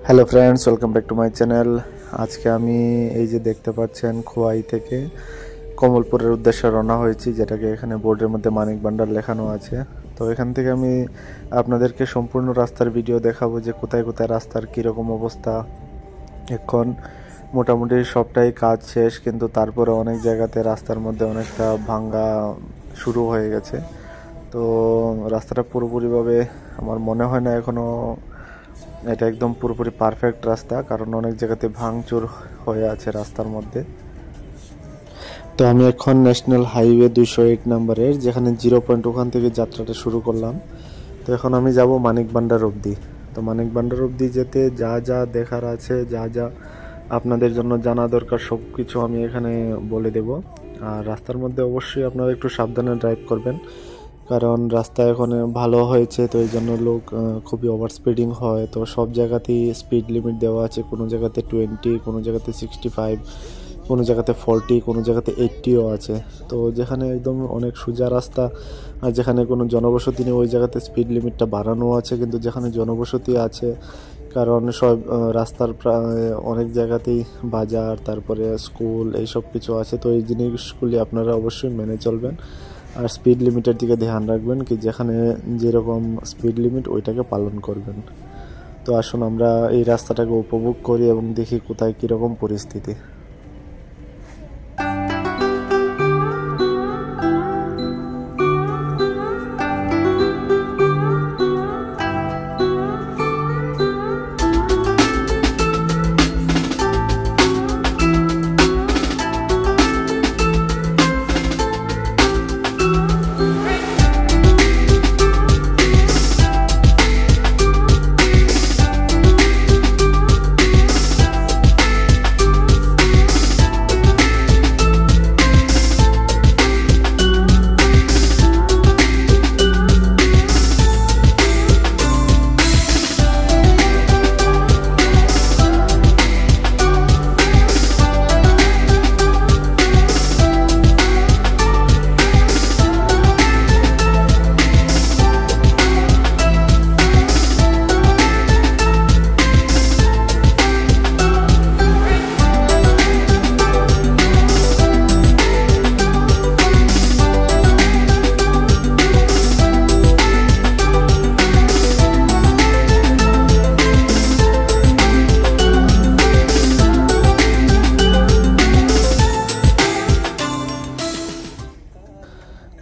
Hello friends, welcome back to my channel. আজকে আমি এই যে দেখতে পাচ্ছেন খোয়াই থেকে কমলপুরের উদ্দেশ্যে রওনা হয়েছি, যেটাকে এখানে বোর্ডের মধ্যে মানিক ভান্ডার লেখানো আছে। তো এখান থেকে আমি আপনাদেরকে সম্পূর্ণ রাস্তার ভিডিও দেখাবো যে কোথায় কোথায় রাস্তার কীরকম অবস্থা। এখন মোটামুটি সবটাই কাজ শেষ, কিন্তু তারপরে অনেক জায়গাতে রাস্তার মধ্যে অনেকটা ভাঙ্গা শুরু হয়ে গেছে। তো রাস্তাটা পুরোপুরিভাবে আমার মনে হয় না এখনও এটা একদম পুরোপুরি পারফেক্ট রাস্তা, কারণ অনেক জায়গাতে ভাঙচুর হয়ে আছে রাস্তার মধ্যে। তো আমি এখন ন্যাশনাল হাইওয়ে 208 নম্বরের যেখানে 0 পয়েন্ট ওখান থেকে যাত্রাটা শুরু করলাম। তো এখন আমি যাব মানিক ভান্ডার অবধি। তো মানিক ভান্ডার অবধি যেতে যা যা দেখার আছে, যা যা আপনাদের জন্য জানা দরকার, সব কিছু আমি এখানে বলে দেব। আর রাস্তার মধ্যে অবশ্যই আপনারা একটু সাবধানে ড্রাইভ করবেন, কারণ রাস্তা এখন ভালো হয়েছে, তো এই জন্য লোক খুবই ওভার স্পিডিং হয়। তো সব জায়গাতেই স্পিড লিমিট দেওয়া আছে, কোনো জায়গাতে 20, কোনো জায়গাতে 65, কোনো জায়গাতে 40, কোনো জায়গাতে 80ও আছে। তো যেখানে একদম অনেক সোজা রাস্তা আর যেখানে কোনো জনবসতি নেই ওই জায়গাতে স্পিড লিমিটটা বাড়ানো আছে, কিন্তু যেখানে জনবসতি আছে, কারণ সব রাস্তার প্রায় অনেক জায়গাতেই বাজার, তারপরে স্কুল, এইসব কিছু আছে। তো এই জিনিসগুলি আপনারা অবশ্যই মেনে চলবেন আর স্পিড লিমিটের দিকে ধ্যান রাখবেন, কি যেখানে যেরকম স্পিড লিমিট ওইটাকে পালন করবেন। তো আসুন আমরা এই রাস্তাটাকে উপভোগ করি এবং দেখি কোথায় কীরকম পরিস্থিতি।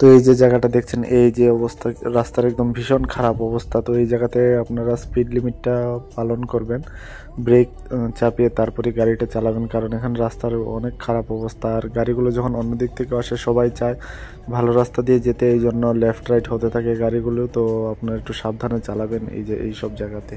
তো এই যে জায়গাটা দেখছেন, এই যে অবস্থা, রাস্তার একদম ভীষণ খারাপ অবস্থা। তো এই জায়গাতে আপনারা স্পিড লিমিটটা পালন করবেন, ব্রেক চাপিয়ে তারপরে গাড়িটা চালাবেন, কারণ এখানে রাস্তার অনেক খারাপ অবস্থা। আর গাড়িগুলো যখন অন্য দিক থেকে আসে সবাই চায় ভালো রাস্তা দিয়ে যেতে, এই জন্য লেফট রাইট হতে থাকে গাড়িগুলো। তো আপনারা একটু সাবধানে চালাবেন এই যে এই সব জায়গাতে।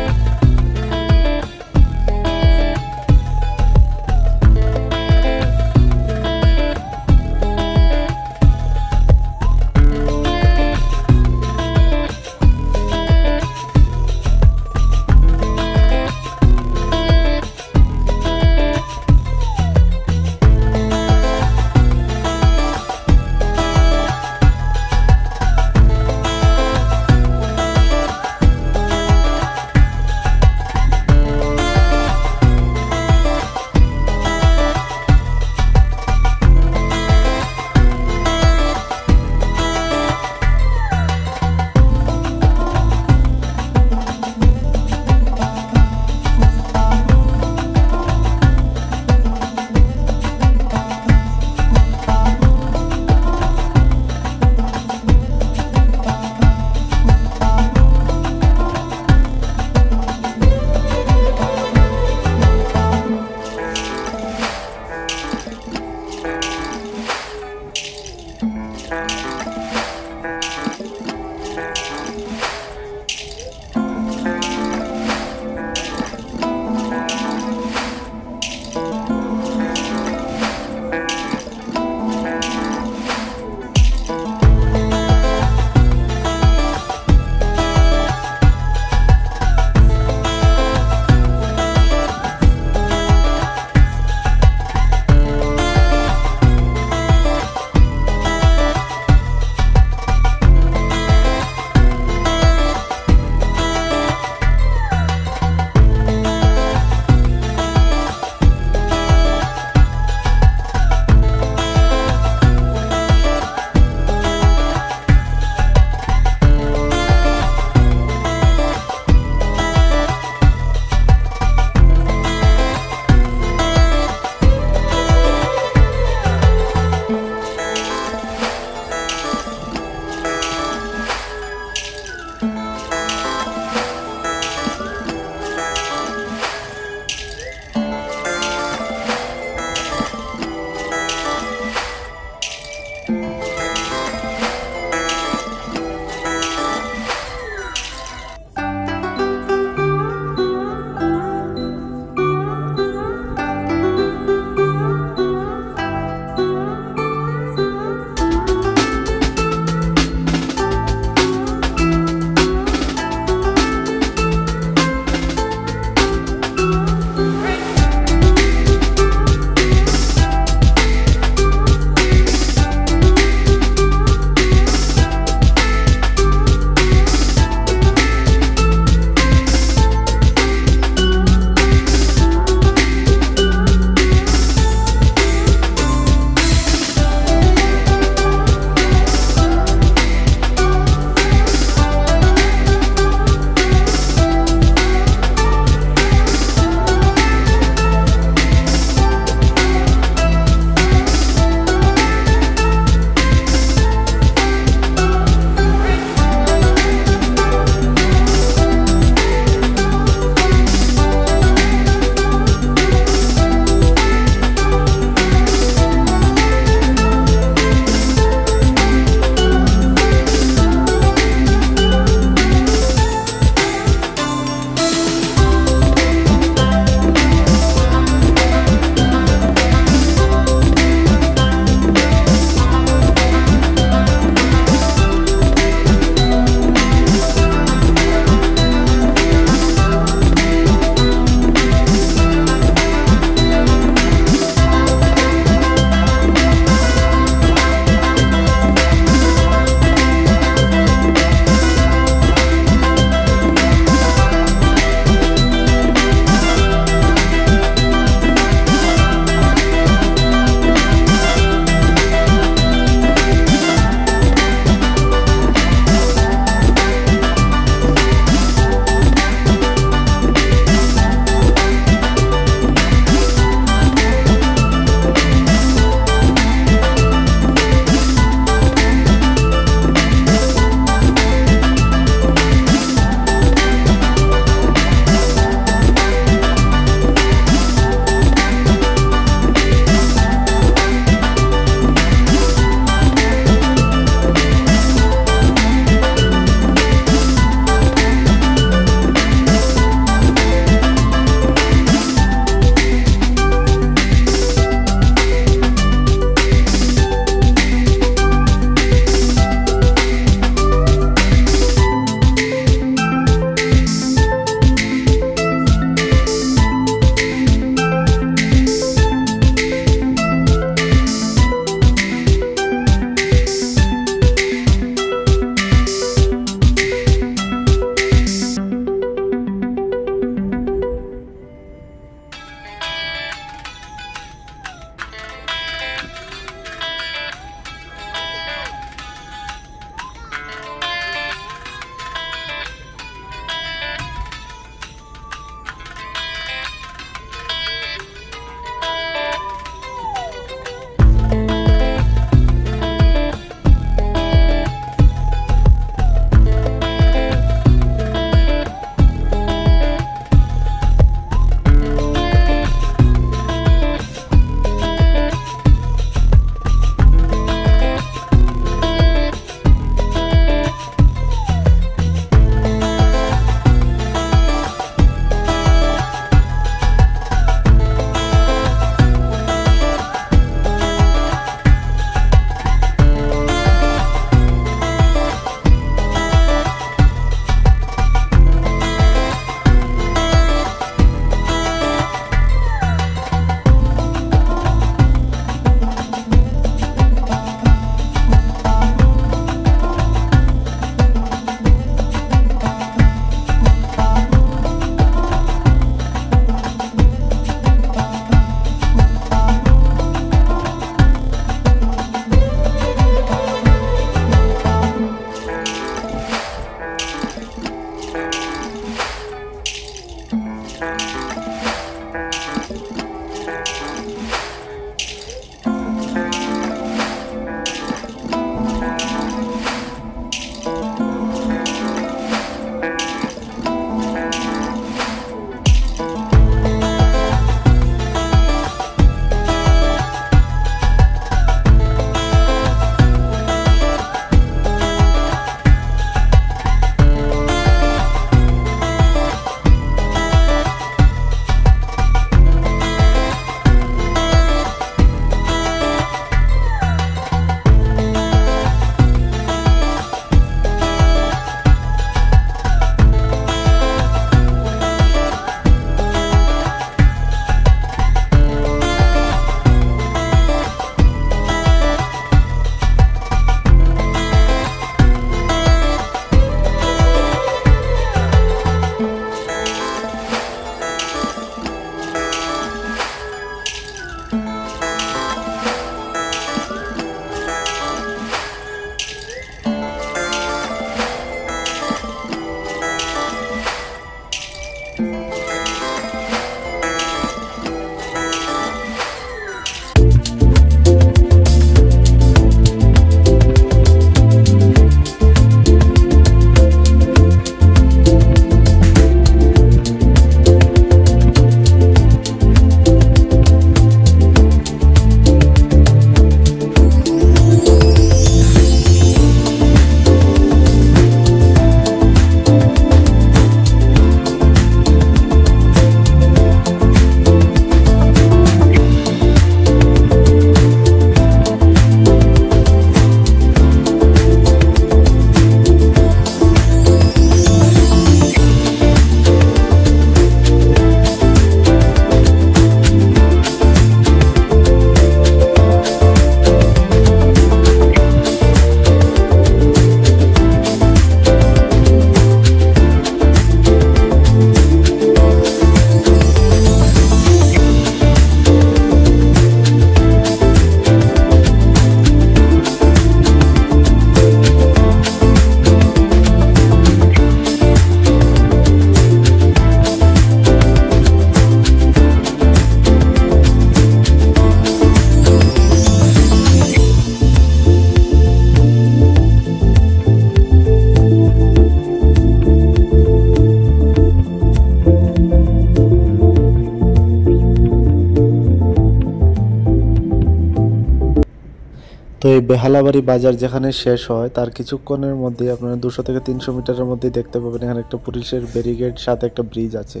তো এই বেহালাবাড়ি বাজার যেখানে শেষ হয় তার কিছুক্ষণের মধ্যে আপনারা 200 থেকে 300 মিটারের মধ্যে দেখতে পাবেন এখানে একটা পুলিশের ব্যারিকেড সাথে একটা ব্রিজ আছে।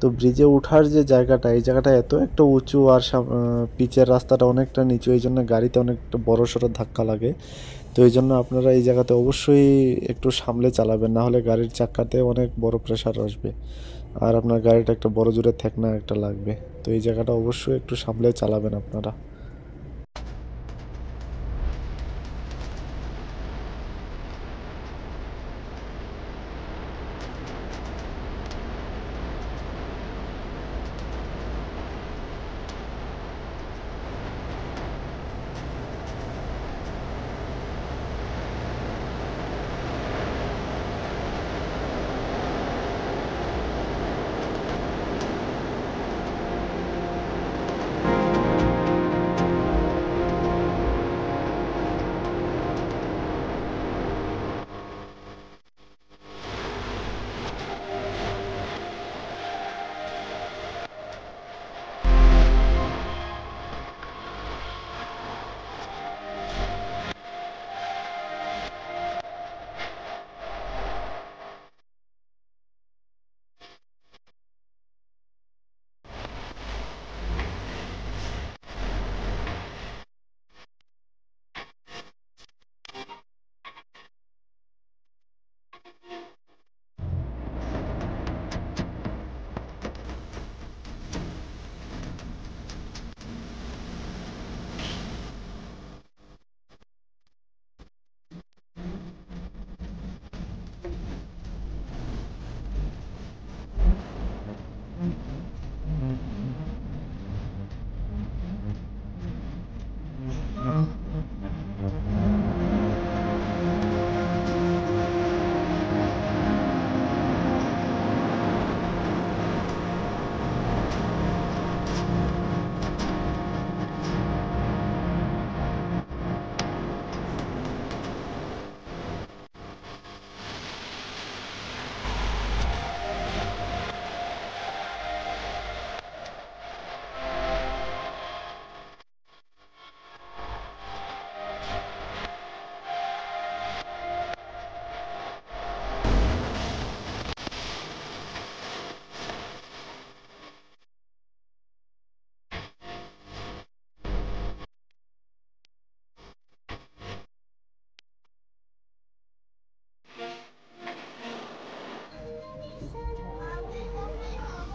তো ব্রিজে ওঠার যে জায়গাটা, এই জায়গাটা এত একটা উঁচু আর পিচের রাস্তাটা অনেকটা নিচু, এই জন্য গাড়িতে অনেকটা বড় সড়ো ধাক্কা লাগে। তো এই জন্য আপনারা এই জায়গাতে অবশ্যই একটু সামলে চালাবেন, না হলে গাড়ির চাক্কাতে অনেক বড় প্রেশার আসবে আর আপনার গাড়িটা একটা বড় জোরে ঠেকনা একটা লাগবে। তো এই জায়গাটা অবশ্যই একটু সামলে চালাবেন আপনারা।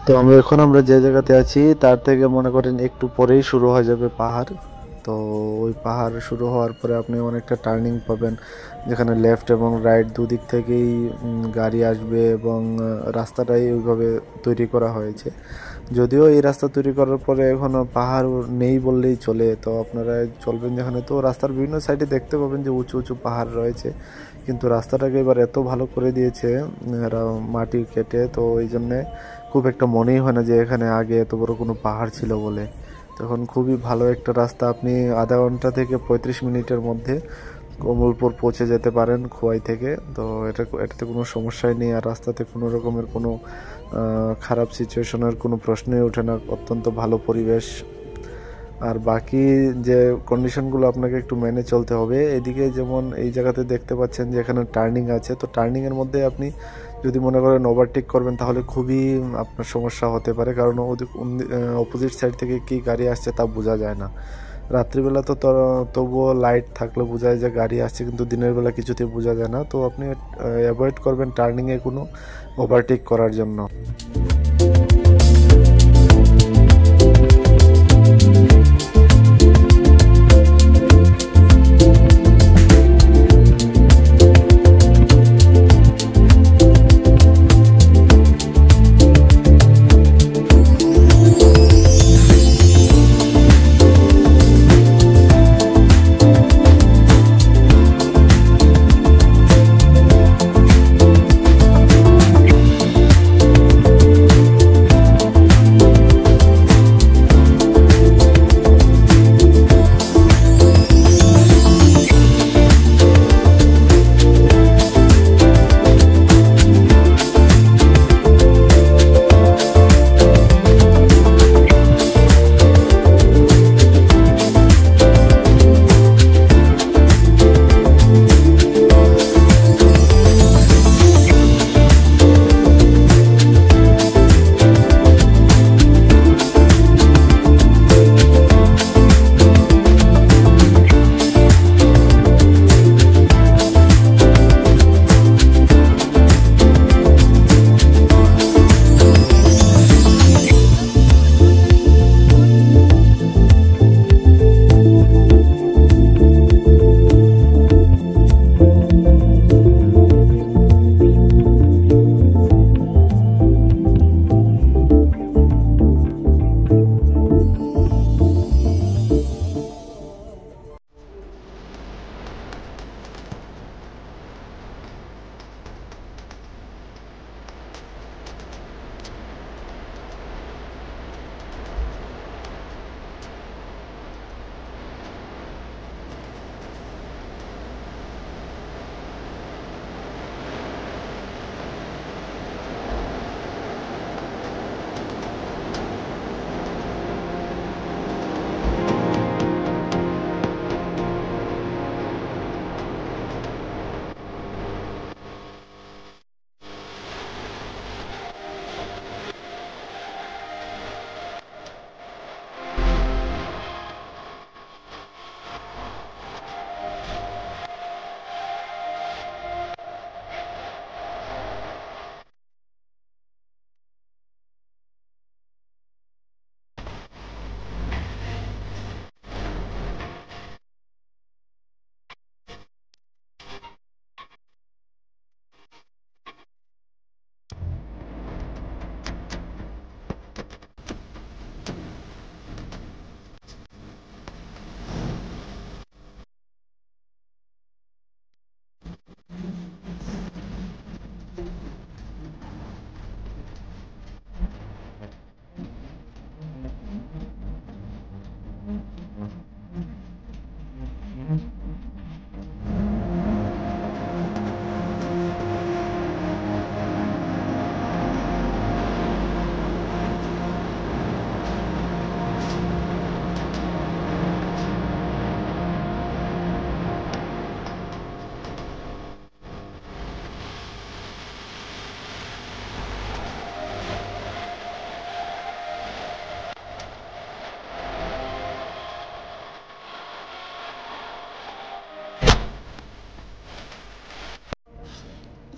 তো আমরা যে জায়গাতে আছি তার থেকে মনে করেন একটু পরেই শুরু হয়ে যাবে পাহাড়। তো ওই পাহাড় শুরু হওয়ার পরে আপনি অনেকটা টার্নিং পাবেন, যেখানে লেফট এবং রাইট দুদিক থেকেই গাড়ি আসবে এবং রাস্তাটাই ওইভাবে তৈরি করা হয়েছে। যদিও এই রাস্তা তৈরি করার পরে এখনও পাহাড় নেই বললেই চলে। তো আপনারা চলবেন যেখানে, তো রাস্তার বিভিন্ন সাইডে দেখতে পাবেন যে উঁচু উঁচু পাহাড় রয়েছে, কিন্তু রাস্তাটাকে এবার এত ভালো করে দিয়েছে মাটি কেটে, তো ওই জন্যে খুব একটা মনেই হয় না যে এখানে আগে এত বড় কোনো পাহাড় ছিল বলে। তখন খুবই ভালো একটা রাস্তা, আপনি আধা ঘন্টা থেকে 35 মিনিটের মধ্যে কমলপুর পৌঁছে যেতে পারেন খোয়াই থেকে। তো এটাতে কোনো সমস্যাই নেই, আর রাস্তাতে কোনো রকমের কোনো খারাপ সিচুয়েশনের কোনো প্রশ্নই ওঠে না, অত্যন্ত ভালো পরিবেশ। আর বাকি যে কন্ডিশনগুলো আপনাকে একটু মেনে চলতে হবে। এদিকে যেমন এই জায়গাতে দেখতে পাচ্ছেন যে এখানে টার্নিং আছে, তো টার্নিংয়ের মধ্যে আপনি যদি মনে করেন ওভারটেক করবেন তাহলে খুবই আপনার সমস্যা হতে পারে, কারণ অপোজিট সাইড থেকে কি গাড়ি আসছে তা বোঝা যায় না। রাত্রিবেলা তো তবুও লাইট থাকলে বোঝা যায় যে গাড়ি আসছে, কিন্তু দিনের বেলা কিছুতেই বোঝা যায় না। তো আপনি অ্যাভয়েড করবেন টার্নিংয়ে কোনো ওভারটেক করার জন্য।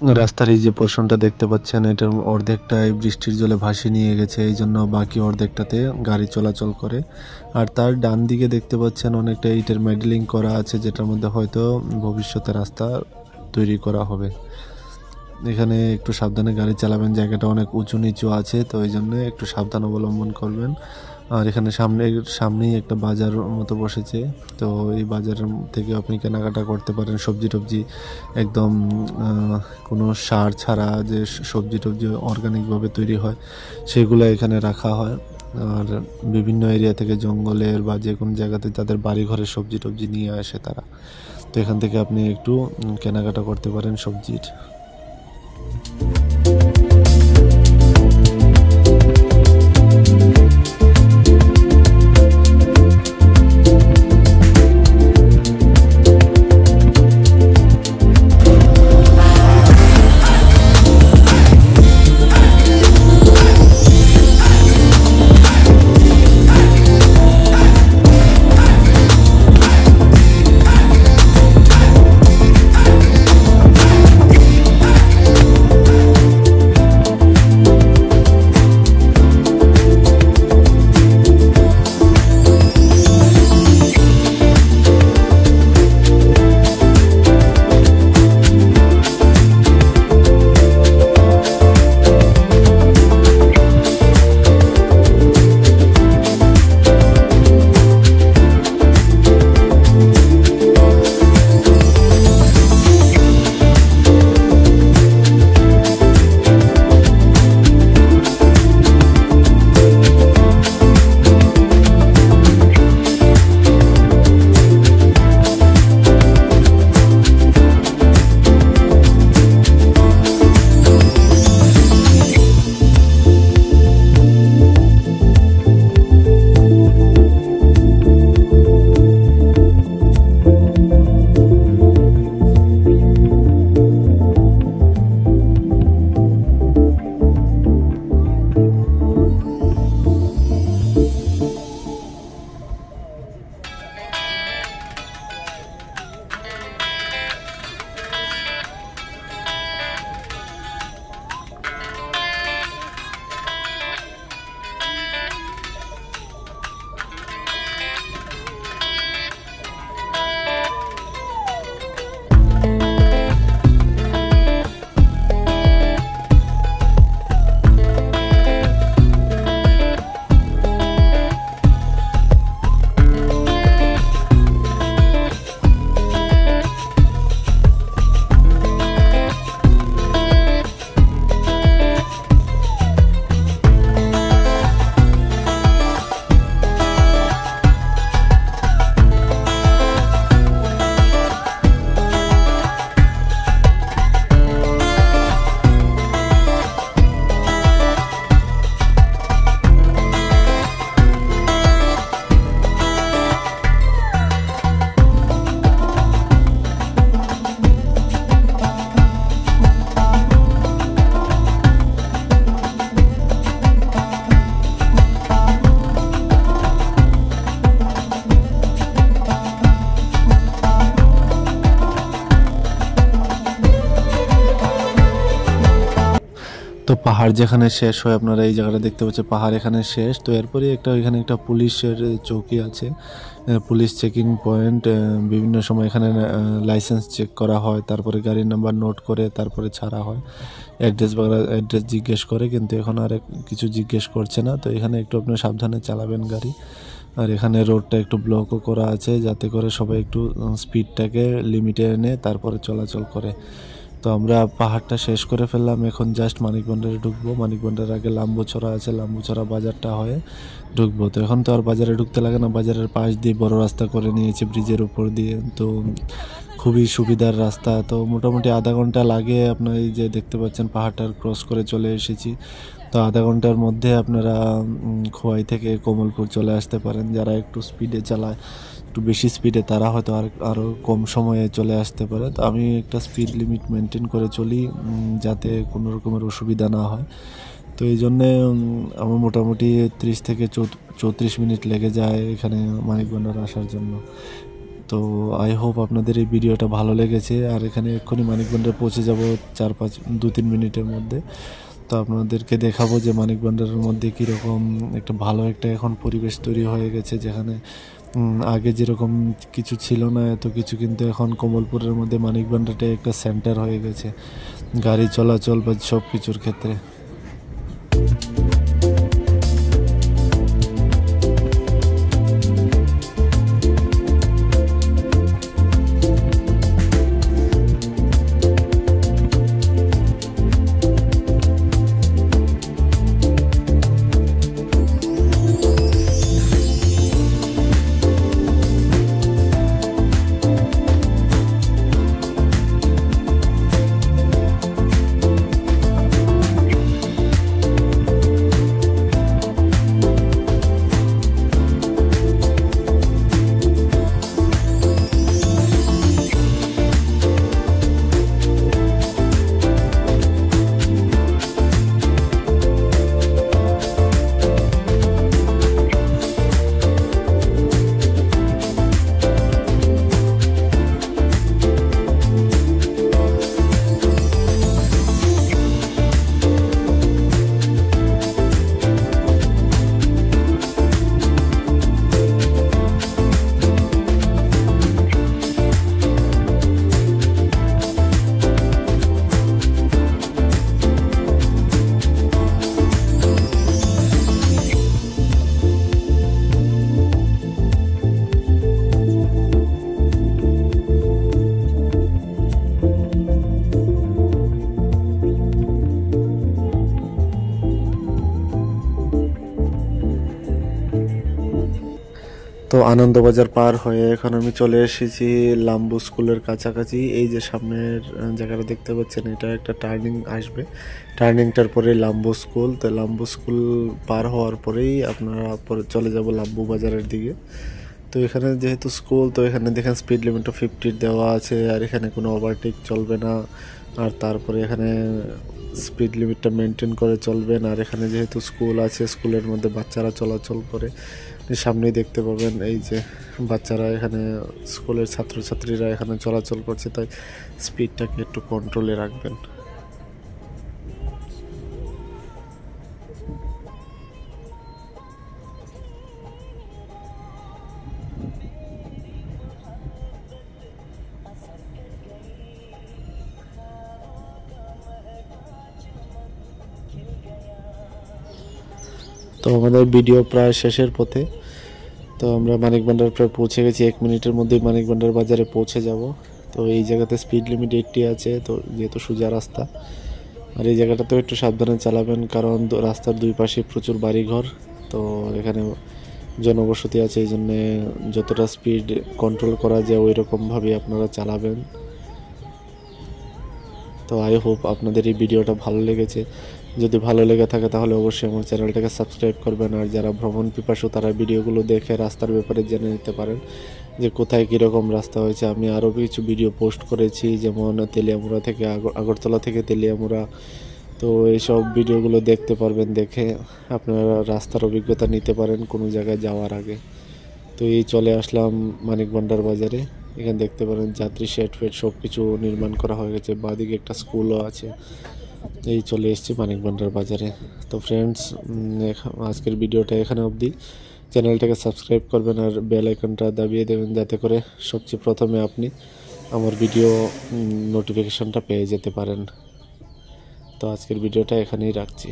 রাস্তার এই যে পোর্শনটা দেখতে পাচ্ছেন, এটার অর্ধেকটাই বৃষ্টির জলে ভাসিয়ে নিয়ে গেছে, এই জন্য বাকি অর্ধেকটাতে গাড়ি চলাচল করে। আর তার ডান দিকে দেখতে পাচ্ছেন অনেকটা ইটের মেডেলিং করা আছে, যেটার মধ্যে হয়তো ভবিষ্যতে রাস্তা তৈরি করা হবে। এখানে একটু সাবধানে গাড়ি চালাবেন, জায়গাটা অনেক উঁচু নিচু আছে, তো এই জন্য একটু সাবধান অবলম্বন করবেন। আর এখানে সামনেই একটা বাজার মতো বসেছে, তো এই বাজারের থেকে আপনি কেনাকাটা করতে পারেন সবজি টবজি, একদম কোনো সার ছাড়া যে সবজি টবজি অর্গানিকভাবে তৈরি হয় সেগুলো এখানে রাখা হয়। আর বিভিন্ন এরিয়া থেকে জঙ্গলের বা যে কোনো জায়গাতে তাদের বাড়ি ঘরে সবজি টবজি নিয়ে আসে তারা, তো এখান থেকে আপনি একটু কেনাকাটা করতে পারেন সবজির। তো পাহাড় যেখানে শেষ হয়, আপনারা এই জায়গাটা দেখতে পাচ্ছেন, পাহাড় এখানে শেষ। তো এরপরে এখানে একটা পুলিশের চৌকি আছে, পুলিশ চেকিং পয়েন্ট। বিভিন্ন সময় এখানে লাইসেন্স চেক করা হয়, তারপরে গাড়ির নাম্বার নোট করে তারপরে ছাড়া হয়। অ্যাড্রেস জিজ্ঞেস করে, কিন্তু এখন আর কিছু জিজ্ঞেস করছে না। তো এখানে একটু আপনি সাবধানে চালাবেন গাড়ি। আর এখানে রোডটা একটু ব্লকও করা আছে, যাতে করে সবাই একটু স্পিডটাকে লিমিটে এনে তারপরে চলাচল করে। তো আমরা পাহাড়টা শেষ করে ফেললাম, এখন জাস্ট মানিকবন্ডারে ঢুকবো। মানিকবন্ডার আগে লাম্বুছড়া আছে, লাম্বুছড়া বাজারটা হয়ে ঢুকবো। তো এখন তো আর বাজারে ঢুকতে লাগে না, বাজারের পাশ দিয়ে বড় রাস্তা করে নিয়েছে ব্রিজের উপর দিয়ে, তো খুবই সুবিধার রাস্তা। তো মোটামুটি আধা ঘন্টা লাগে, আপনার এই যে দেখতে পাচ্ছেন পাহাড়টার ক্রস করে চলে এসেছি। তো আধা ঘন্টার মধ্যে আপনারা খোয়াই থেকে কমলপুর চলে আসতে পারেন। যারা একটু স্পিডে চালায়, একটু বেশি স্পিডে, তারা হয়তো আরও কম সময়ে চলে আসতে পারে। তো আমি একটা স্পিড লিমিট মেনটেন করে চলি, যাতে কোনো রকমের অসুবিধা না হয়। তো এই জন্যে আমার মোটামুটি 30 থেকে 34 মিনিট লেগে যায় এখানে মানিকবন্ডার আসার জন্য। তো আই হোপ আপনাদের এই ভিডিওটা ভালো লেগেছে। আর এখানে এক্ষুনি মানিক ভান্ডার পৌঁছে যাব 2-3 মিনিটের মধ্যে। তো আপনাদেরকে দেখাবো যে মানিক ভান্ডারের মধ্যে কীরকম একটা ভালো একটা এখন পরিবেশ তৈরি হয়ে গেছে, যেখানে আগে যেরকম কিছু ছিল না এত কিছু, কিন্তু এখন কমলপুরের মধ্যে মানিক ভান্ডারটা একটা সেন্টার হয়ে গেছে গাড়ি চলাচল বা সব কিছুর ক্ষেত্রে। তো আনন্দবাজার পার হয়ে এখন আমি চলে এসেছি লাম্বু স্কুলের কাছাকাছি। এই যে সামনের জায়গাটা দেখতে পাচ্ছেন, এটা একটা টার্নিং আসবে, টার্নিংটার পরে লাম্বু স্কুল। তো লাম্বু স্কুল পার হওয়ার পরেই আপনারা পরে চলে যাব লাম্বু বাজারের দিকে। তো এখানে যেহেতু স্কুল, তো এখানে দেখেন স্পিড লিমিটও 50 দেওয়া আছে, আর এখানে কোনো ওভারটেক চলবে না। আর তারপরে এখানে স্পিড লিমিটটা মেনটেন করে চলবেন। আর এখানে যেহেতু স্কুল আছে, স্কুলের মধ্যে বাচ্চারা চলাচল করে, সামনেই দেখতে পাবেন এই যে বাচ্চারা এখানে, স্কুলের ছাত্রছাত্রীরা এখানে চলাচল করছে, তাই স্পিডটাকে একটু কন্ট্রোলে রাখবেন। তো আমাদের ভিডিও প্রায় শেষের পথে। তো আমরা মানিক ভান্ডার প্রায় পৌঁছে গেছি, 1 মিনিটের মধ্যেই মানিক ভান্ডার বাজারে পৌঁছে যাব। তো এই জায়গাতে স্পিড লিমিট 80 আছে, তো যেহেতু সোজা রাস্তা। আর এই জায়গাটাতেও একটু সাবধানে চালাবেন, কারণ রাস্তার দুই পাশে প্রচুর বাড়িঘর, তো এখানে জনবসতি আছে, এই জন্যে যতটা স্পিড কন্ট্রোল করা যায় ওই রকমভাবে আপনারা চালাবেন। তো আই হোপ আপনাদের এই ভিডিওটা ভালো লেগেছে। যদি ভালো লেগে থাকে তাহলে অবশ্যই আমার চ্যানেলটাকে সাবস্ক্রাইব করবেন। আর যারা ভ্রমণ পিপাসু তারা ভিডিওগুলো দেখে রাস্তার ব্যাপারে জেনে নিতে পারেন যে কোথায় কীরকম রাস্তা হয়েছে। আমি আরও কিছু ভিডিও পোস্ট করেছি, যেমন তেলিয়ামুড়া থেকে আগরতলা থেকে তেলিয়ামুড়া। তো এইসব ভিডিওগুলো দেখতে পারবেন, দেখে আপনারা রাস্তার অভিজ্ঞতা নিতে পারেন কোনো জায়গায় যাওয়ার আগে। তো এই চলে আসলাম মানিক ভান্ডার বাজারে। এখানে দেখতে পারেন যাত্রী শেড ফেড সব কিছু নির্মাণ করা হয়ে গেছে, বাদিকে একটা স্কুলও আছে। এই চলে এসেছি মানিক ভান্ডার বাজারে। তো ফ্রেন্ডস, আজকের ভিডিওটা এখানে অবধি। চ্যানেলটাকে সাবস্ক্রাইব করবেন আর বেল আইকনটা দাবিয়ে দেবেন, যাতে করে সবচেয়ে প্রথমে আপনি আমার ভিডিও নোটিফিকেশনটা পেয়ে যেতে পারেন। তো আজকের ভিডিওটা এখানেই রাখছি।